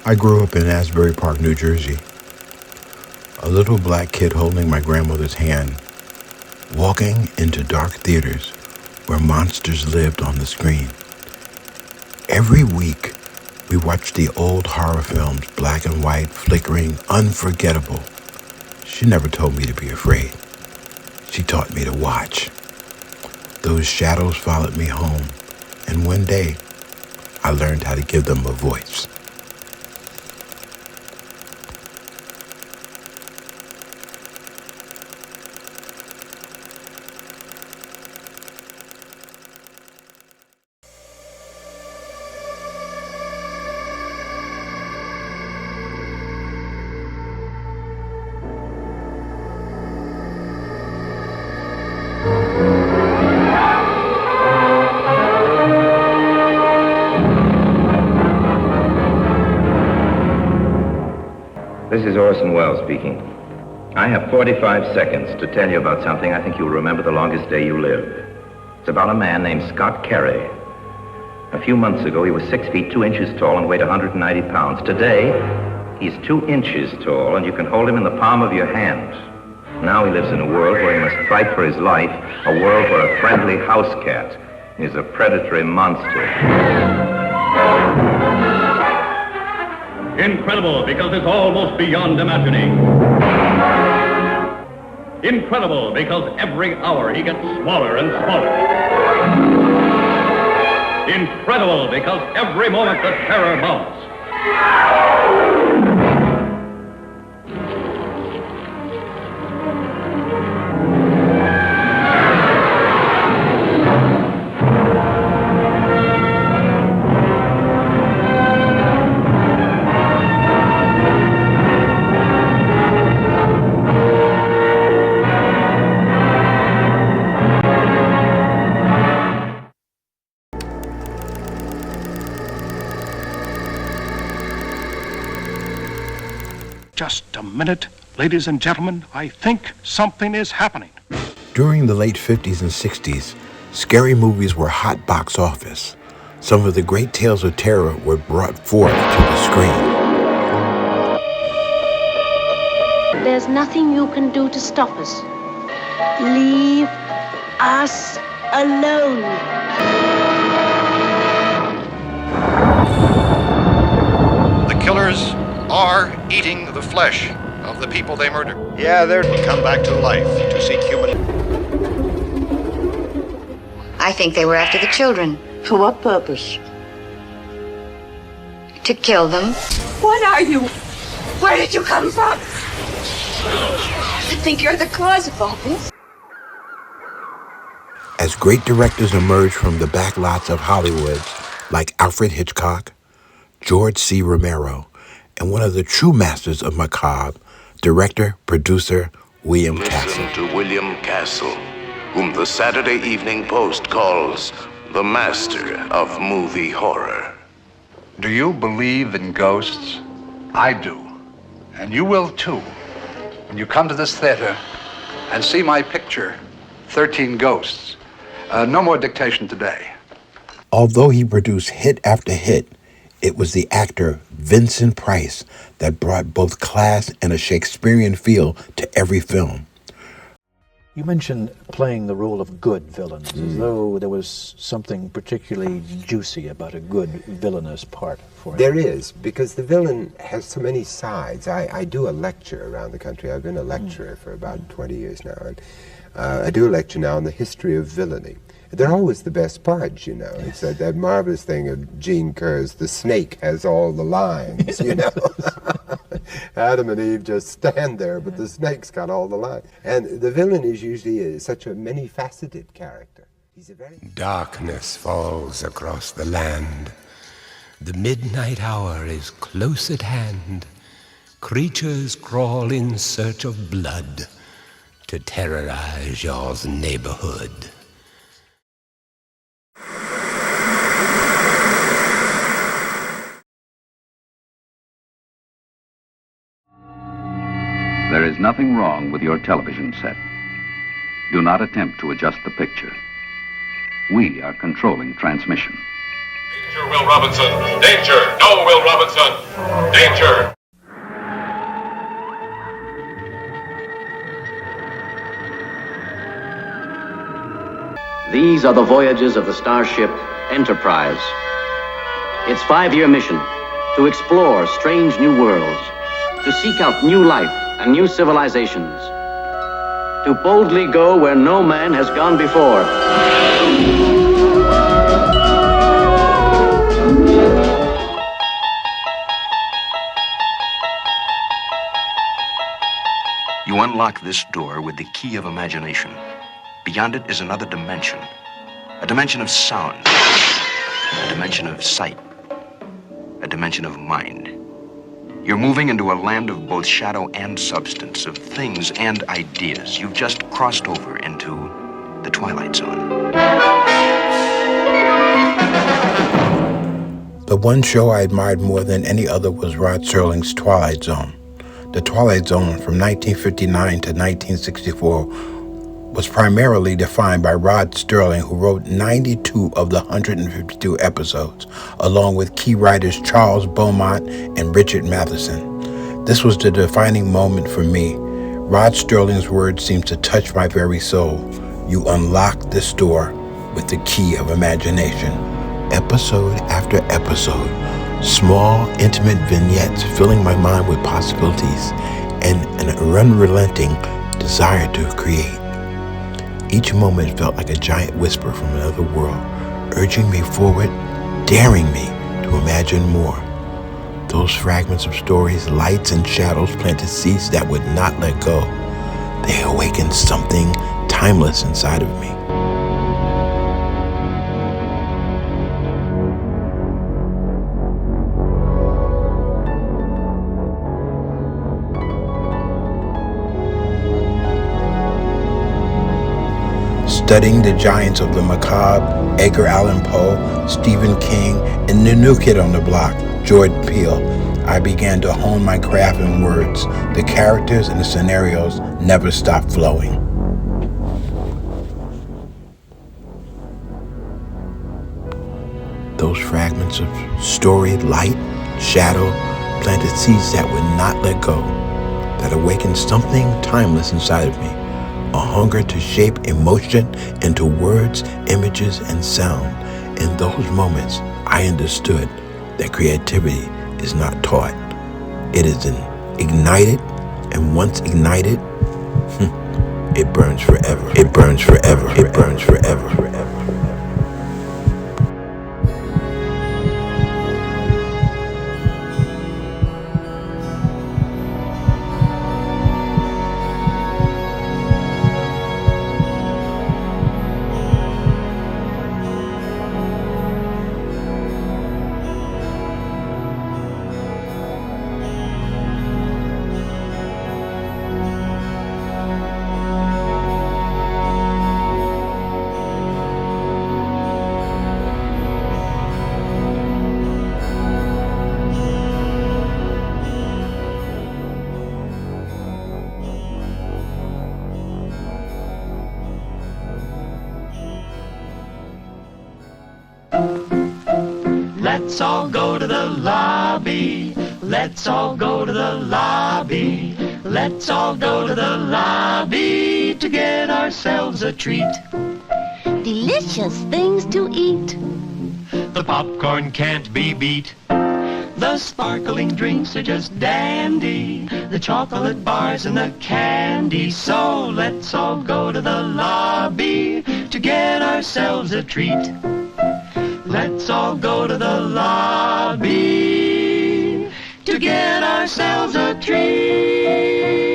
I grew up in Asbury Park, New Jersey. A little black kid holding my grandmother's hand, walking into dark theaters where monsters lived on the screen. Every week, we watched the old horror films, black and white, flickering, unforgettable. She never told me to be afraid. She taught me to watch. Those shadows followed me home, and one day, I learned how to give them a voice. This is Orson Welles speaking. I have 45 seconds to tell you about something I think you'll remember the longest day you live. It's about a man named Scott Carey. A few months ago, he was 6 feet 2 inches tall and weighed 190 pounds. Today, he's 2 inches tall and you can hold him in the palm of your hand. Now he lives in a world where he must fight for his life, a world where a friendly house cat is a predatory monster. Incredible because it's almost beyond imagining. Incredible because every hour he gets smaller and smaller. Incredible because every moment the terror mounts. Just a minute, ladies and gentlemen. I think something is happening. During the late 50s and 60s, scary movies were hot box office. Some of the great tales of terror were brought forth to the screen. There's nothing you can do to stop us. Leave us alone. The killers are eating the flesh of the people they murder. Yeah, they're come back to life to seek human. I think they were after the children. For what purpose? To kill them. What are you? Where did you come from? I think you're the cause of all this. As great directors emerged from the backlots of Hollywood, like Alfred Hitchcock, George C. Romero, and one of the true masters of macabre, director-producer William Castle. Listen to William Castle, whom the Saturday Evening Post calls the master of movie horror. Do you believe in ghosts? I do. And you will too. When you come to this theater and see my picture, 13 Ghosts. No more dictation today. Although he produced hit after hit, it was the actor Vincent Price that brought both class and a Shakespearean feel to every film. You mentioned playing the role of good villains, as though there was something particularly juicy about a good villainous part for you. There is, because the villain has so many sides. I do a lecture around the country. I've been a lecturer for about 20 years now, and I do a lecture now on the history of villainy. They're always the best parts, you know. It's that marvelous thing of Gene Kerr's The Snake Has All the Lines, you know. Adam and Eve just stand there, but the snake's got all the lines. And the villain is usually such a many-faceted character. He's a very... Darkness falls across the land. The midnight hour is close at hand. Creatures crawl in search of blood to terrorize your neighborhood. There is nothing wrong with your television set. Do not attempt to adjust the picture. We are controlling transmission. Danger, Will Robinson! Danger! No, Will Robinson! Danger! These are the voyages of the starship Enterprise. Its 5-year mission: to explore strange new worlds, to seek out new life and new civilizations, to boldly go where no man has gone before. You unlock this door with the key of imagination. Beyond it is another dimension. A dimension of sound. A dimension of sight. A dimension of mind. You're moving into a land of both shadow and substance, of things and ideas. You've just crossed over into the Twilight Zone. The one show I admired more than any other was Rod Serling's Twilight Zone. The Twilight Zone from 1959 to 1964 was primarily defined by Rod Serling, who wrote 92 of the 152 episodes, along with key writers Charles Beaumont and Richard Matheson. This was the defining moment for me. Rod Serling's words seemed to touch my very soul. You unlock this door with the key of imagination. Episode after episode, small, intimate vignettes filling my mind with possibilities and an unrelenting desire to create. Each moment felt like a giant whisper from another world, urging me forward, daring me to imagine more. Those fragments of stories, lights and shadows planted seeds that would not let go. They awakened something timeless inside of me. Studying the giants of the macabre, Edgar Allan Poe, Stephen King, and the new kid on the block, Jordan Peele, I began to hone my craft in words. The characters and the scenarios never stopped flowing. Those fragments of story, light, shadow, planted seeds that would not let go, that awakened something timeless inside of me. A hunger to shape emotion into words, images, and sound. In those moments, I understood that creativity is not taught. It is ignited, and once ignited, it burns forever. It burns forever. It burns forever. Let's all go to the lobby. Let's all go to the lobby. Let's all go to the lobby to get ourselves a treat. Delicious things to eat. The popcorn can't be beat. The sparkling drinks are just dandy. The chocolate bars and the candy. So let's all go to the lobby to get ourselves a treat. Let's all go to the lobby to get ourselves a treat.